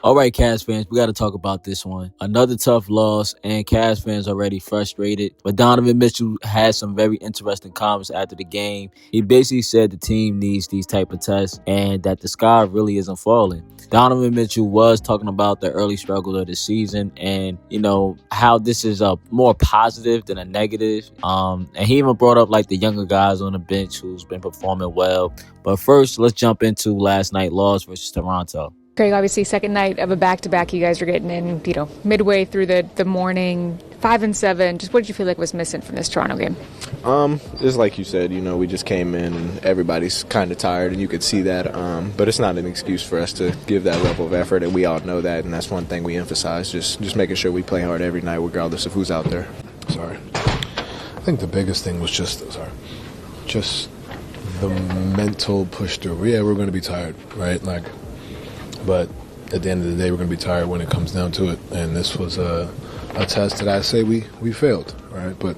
All right, Cavs fans, we got to talk about this one. Another tough loss, and Cavs fans already frustrated. But Donovan Mitchell had some very interesting comments after the game. He basically said the team needs these type of tests and that the sky really isn't falling. Donovan Mitchell was talking about the early struggle of the season and, how this is a more positive than a negative. And he even brought up like the younger guys on the bench who's been performing well. But first, let's jump into last night's loss versus Toronto. Craig, obviously, second night of a back-to-back. You guys are getting in, midway through the morning, 5-7. Just what did you feel like was missing from this Toronto game? Just like you said, we just came in and everybody's kind of tired, and you could see that. But it's not an excuse for us to give that level of effort, and we all know that, and that's one thing we emphasize, just making sure we play hard every night, regardless of who's out there. I think the biggest thing was just the mental push through. Yeah, we're going to be tired, right? But at the end of the day, we're going to be tired when it comes down to it. And this was a test that I say we failed, right? But,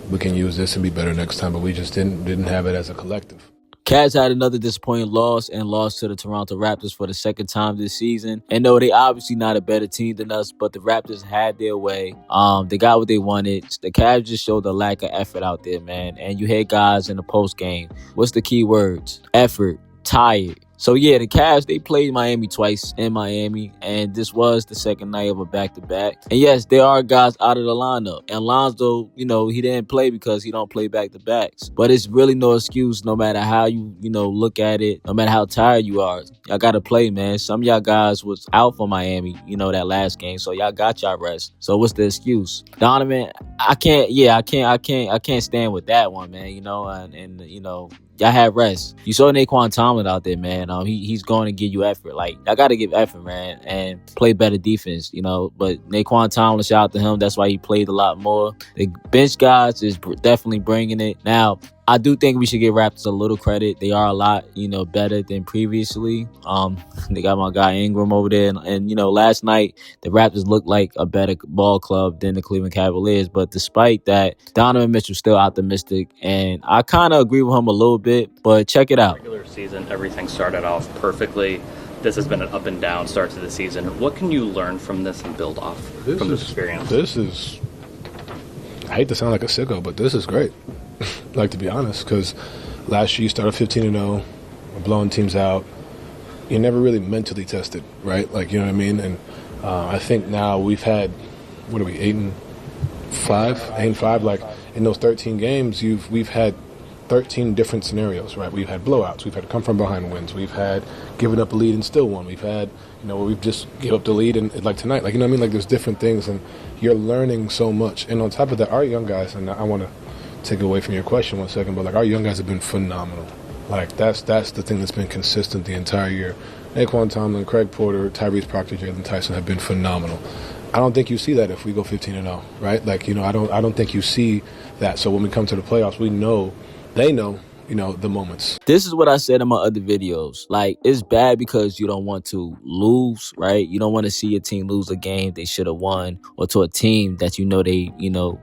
we can use this and be better next time. But we just didn't have it as a collective. Cavs had another disappointing loss and lost to the Toronto Raptors for the second time this season. And no, they obviously not a better team than us, but the Raptors had their way. They got what they wanted. The Cavs just showed a lack of effort out there, man. And you hear guys in the post game. What's the key words? Effort, tired. So, yeah, the Cavs, they played Miami twice in Miami, and this was the second night of a back-to-back. And, yes, there are guys out of the lineup. And Lonzo, he didn't play because he don't play back-to-backs. But it's really no excuse no matter how you, look at it, no matter how tired you are. Y'all got to play, man. Some of y'all guys was out for Miami, that last game, so y'all got y'all rest. So what's the excuse? Donovan, I can't stand with that one, man, y'all had rest. You saw nae'qwan out there, man. He's going to give you effort. Y'all got to give effort, man, and play better defense, But nae'qwan, shout out to him. That's why he played a lot more. The bench guys is definitely bringing it. Now, I do think we should give Raptors a little credit. They are a lot, better than previously. They got my guy Ingram over there. And last night, the Raptors looked like a better ball club than the Cleveland Cavaliers. But despite that, Donovan Mitchell still optimistic. And I kind of agree with him a little bit. But check it out. Regular season, everything started off perfectly. This has been an up and down start to the season. What can you learn from this and build off from this experience? I hate to sound like a sicko, but this is great. To be honest, because last year you started 15-0, blowing teams out. You're never really mentally tested, right? You know what I mean? And I think now we've had, 8-5? 8-5. In those 13 games, we've had 13 different scenarios, right? We've had blowouts. We've had come from behind wins. We've had given up a lead and still won. We've had, where we've just give up the lead and tonight. You know what I mean? There's different things, and you're learning so much. And on top of that, our young guys, and I want to take away from your question 1 second, but our young guys have been phenomenal. That's the thing that's been consistent the entire year. nae'qwan Tomlin, Craig Porter, Tyrese Proctor, Jalen Tyson have been phenomenal. I don't think you see that if we go 15-0, right? I don't think you see that. So when we come to the playoffs, they know the moments. This is what I said in my other videos. It's bad because you don't want to lose, right? You don't want to see your team lose a game they should have won, or to a team that they,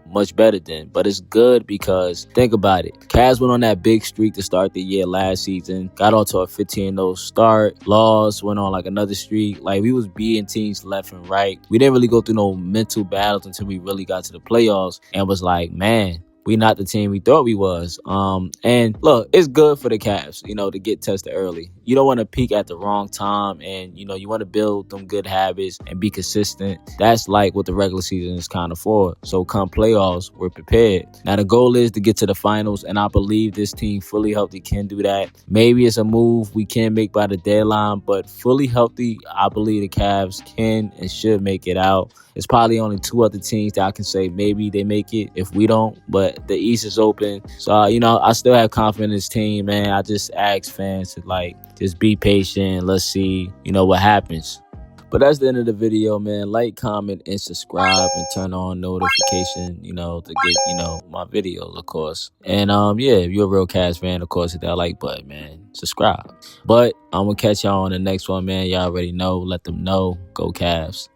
much better than. But it's good because, think about it. Cavs went on that big streak to start the year last season, got onto a 15-0 start, lost, went on another streak. We was beating teams left and right. We didn't really go through no mental battles until we really got to the playoffs and was man, we not the team we thought we was. And look, it's good for the Cavs, to get tested early. You don't want to peak at the wrong time, and, you want to build them good habits and be consistent. That's what the regular season is kind of for. So come playoffs, we're prepared. Now, the goal is to get to the finals, and I believe this team fully healthy can do that. Maybe it's a move we can make by the deadline, but fully healthy, I believe the Cavs can and should make it out. It's probably only two other teams that I can say maybe they make it if we don't, but the East is open. So, I still have confidence in this team, man. I just ask fans to, just be patient. Let's see, what happens. But that's the end of the video, man. Like, comment, and subscribe, and turn on notification, to get, my videos, of course. And, if you're a real Cavs fan, of course, hit that like button, man. Subscribe. But I'm going to catch y'all on the next one, man. Y'all already know. Let them know. Go Cavs.